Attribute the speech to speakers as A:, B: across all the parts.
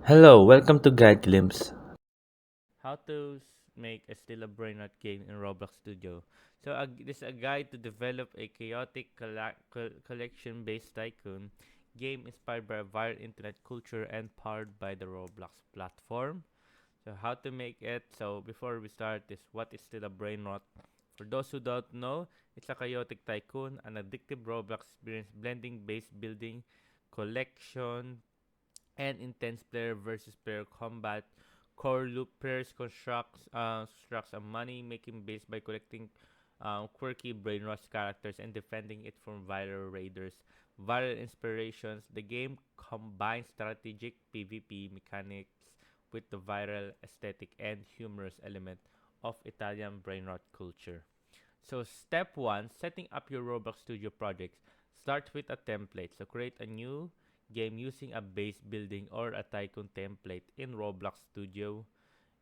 A: Hello, welcome to Guide Glimpse.
B: How to make a still a Brainrot game in Roblox Studio. This is a guide to develop a chaotic collection-based tycoon game inspired by viral internet culture and powered by the Roblox platform. So how to make it? So before we start this, what is still a Brainrot? For those who don't know, it's a chaotic tycoon, an addictive Roblox experience blending base building, collection, and intense player versus player combat. Core loop players constructs a money making base by collecting quirky brain rot characters and defending it from viral raiders. Viral inspirations. The game combines strategic PvP mechanics with the viral aesthetic and humorous element of Italian brain rot culture. So step 1, setting up your Roblox Studio projects. Start with a template. So create a new game using a base building or a tycoon template in Roblox Studio.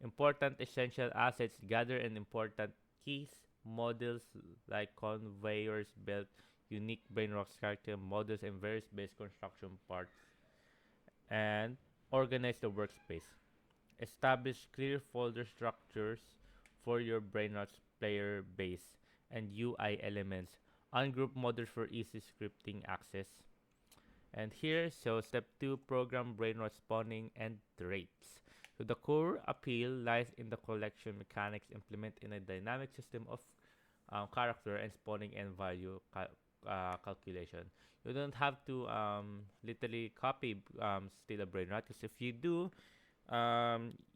B: Important essential assets, gather and important keys, models like conveyors, belt, unique brainrocks character models, and various base construction parts, and organize the workspace. Establish clear folder structures for your Brainrot's player base and UI elements. Ungroup models for easy scripting access. And here, so step 2, program Brainrot spawning and traits. So the core appeal lies in the collection mechanics implemented in a dynamic system of character and spawning and value calculation. You don't have to literally copy steal a brain rot, because if you do,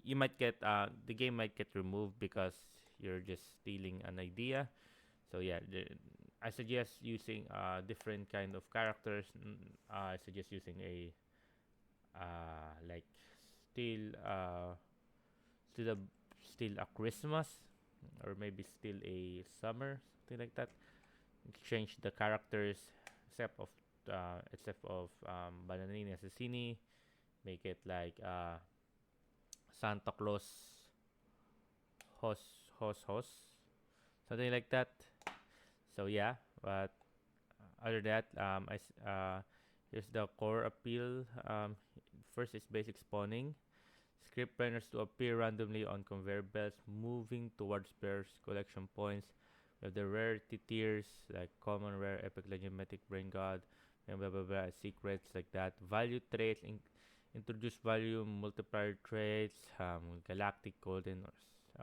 B: you might get the game might get removed because you're just stealing an idea. So yeah, I suggest using different kind of characters. I suggest using a like steal steal a steal a Christmas, or maybe steal a summer, something like that. Change the characters except of Bananini Assassini. Make it like Santa Claus Hos Hos, something like that. So yeah, but other than that, here's the core appeal. First is basic spawning. Script runners to appear randomly on conveyor belts, moving towards players' collection points. We have the rarity tiers like common, rare, epic, legend, mythic, brain god, and blah blah blah, secrets like that. Value traits introduce value multiplier traits, galactic, golden,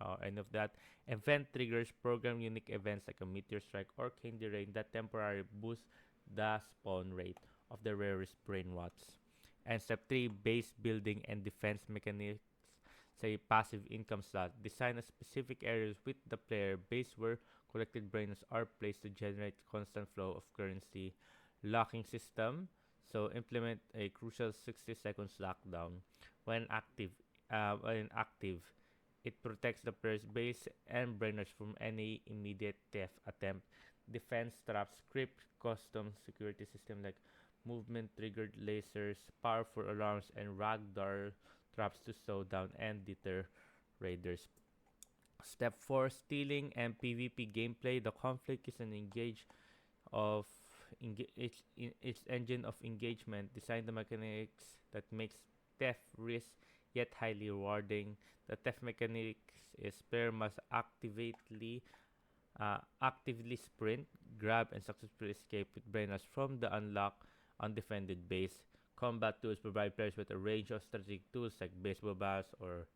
B: or any of that. Event triggers program unique events like a meteor strike or candy rain that temporarily boost the spawn rate of the rarest brain rots. And step 3, base building and defense mechanics. Say passive income slot. Design a specific areas with the player base where collected brains are placed to generate constant flow of currency. Locking system. So implement a crucial 60 seconds lockdown. When active, when active, it protects the player's base and brainers from any immediate theft attempt. Defense traps, script custom security system like movement triggered lasers, powerful alarms, and ragdoll traps to slow down and deter raiders. Step 4, stealing and PvP gameplay. The conflict is an engage of its engine of engagement. Design the mechanics that makes theft risk yet highly rewarding. The theft mechanics is player must actively sprint, grab, and successfully escape with brainers from the unlocked undefended base. Combat tools provide players with a range of strategic tools like baseball bats or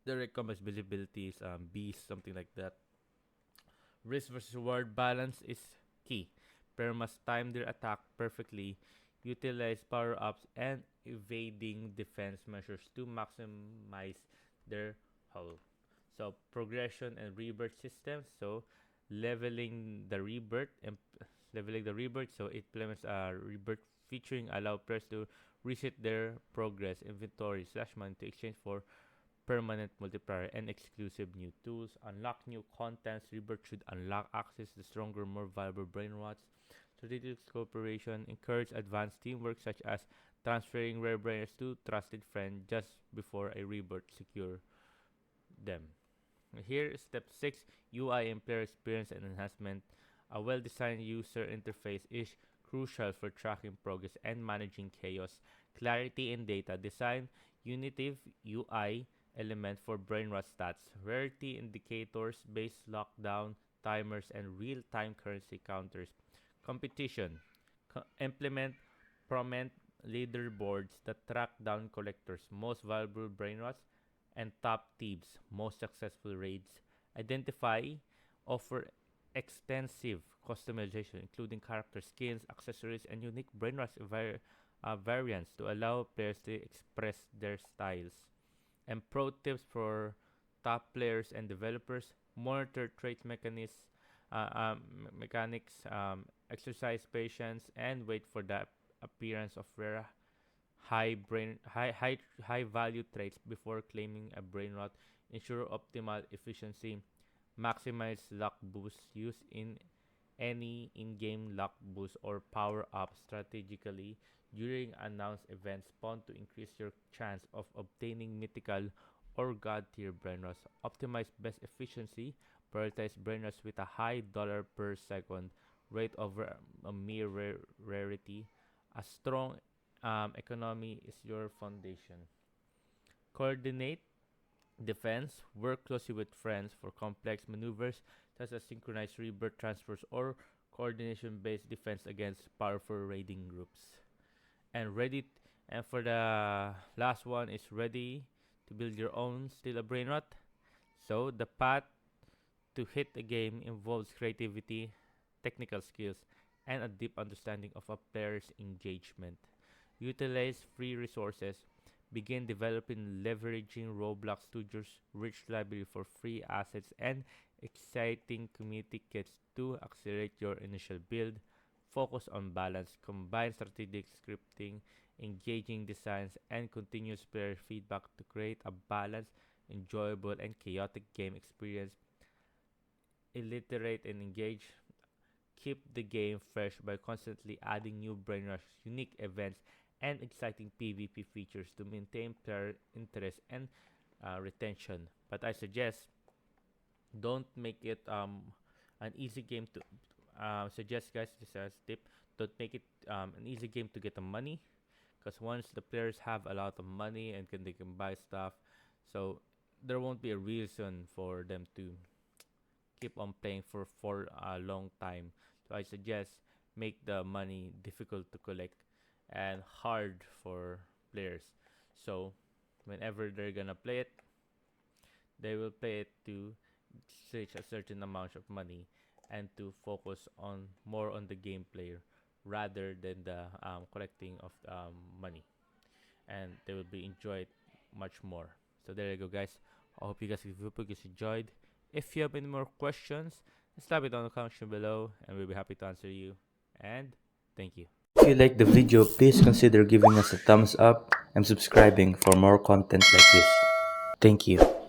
B: direct combat visibilities, beasts, something like that. Risk versus reward balance is key. Player must time their attack perfectly, utilize power ups, and evading defense measures to maximize their hull. So progression and rebirth systems. So leveling the rebirth and leveling the rebirth. So it implements a rebirth featuring allow players to reset their progress inventory slash money to exchange for permanent multiplier and exclusive new tools. Unlock new contents. Rebirth should unlock access to stronger, more valuable brain rots. Strategic cooperation. Encourage advanced teamwork such as transferring rare brainers to trusted friend just before a rebirth secure them. Here is step 6, UI and player experience and enhancement. A well-designed user interface is crucial for tracking progress and managing chaos. Clarity in data design. unitive UI element for Brainrot stats, rarity indicators, base lockdown, timers, and real-time currency counters. Competition. Implement prominent leaderboards that track down collectors, most valuable Brainrots, and top thieves, most successful raids. Identify, offer extensive customization, including character skins, accessories, and unique Brainrots variants to allow players to express their styles. And pro tips for top players and developers: monitor trait mechanics, exercise patience, and wait for the appearance of rare high value traits before claiming a brain rot. Ensure optimal efficiency. Maximize luck boosts. Use in any in-game luck boost or power up strategically during announced events spawn to increase your chance of obtaining mythical or god tier brainrots. Optimize best efficiency. Prioritize brainrots with a high dollar per second rate over a mere rarity. A strong economy is your foundation. Coordinate defense. Work closely with friends for complex maneuvers such as synchronized rebirth transfers or coordination based defense against powerful raiding groups. And ready and for the last one is ready to build your own still a brain rot. So the path to hit a game involves creativity, technical skills, and a deep understanding of a player's engagement. Utilize free resources. Begin developing leveraging Roblox Studio's rich library for free assets and exciting community kits to accelerate your initial build. Focus on balance. Combine strategic scripting, engaging designs, and continuous player feedback to create a balanced, enjoyable, and chaotic game experience. Illiterate and engage. Keep the game fresh by constantly adding new brain rush, unique events, and exciting PvP features to maintain player interest and retention. But I suggest don't make it an easy game to suggest guys this as tip. Don't make it an easy game to get the money, because once the players have a lot of money and they can buy stuff, so there won't be a reason for them to keep on playing for a long time. So I suggest make the money difficult to collect and hard for players. So whenever they're gonna play it, they will play it to reach a certain amount of money and to focus on more on the gameplay rather than the collecting of money, and they will be enjoyed much more. So there you go, guys. I hope you guys enjoyed. If you have any more questions, just type it on the comment section below, and we'll be happy to answer you. And thank you.
A: If you like the video, please consider giving us a thumbs up and subscribing for more content like this. Thank you.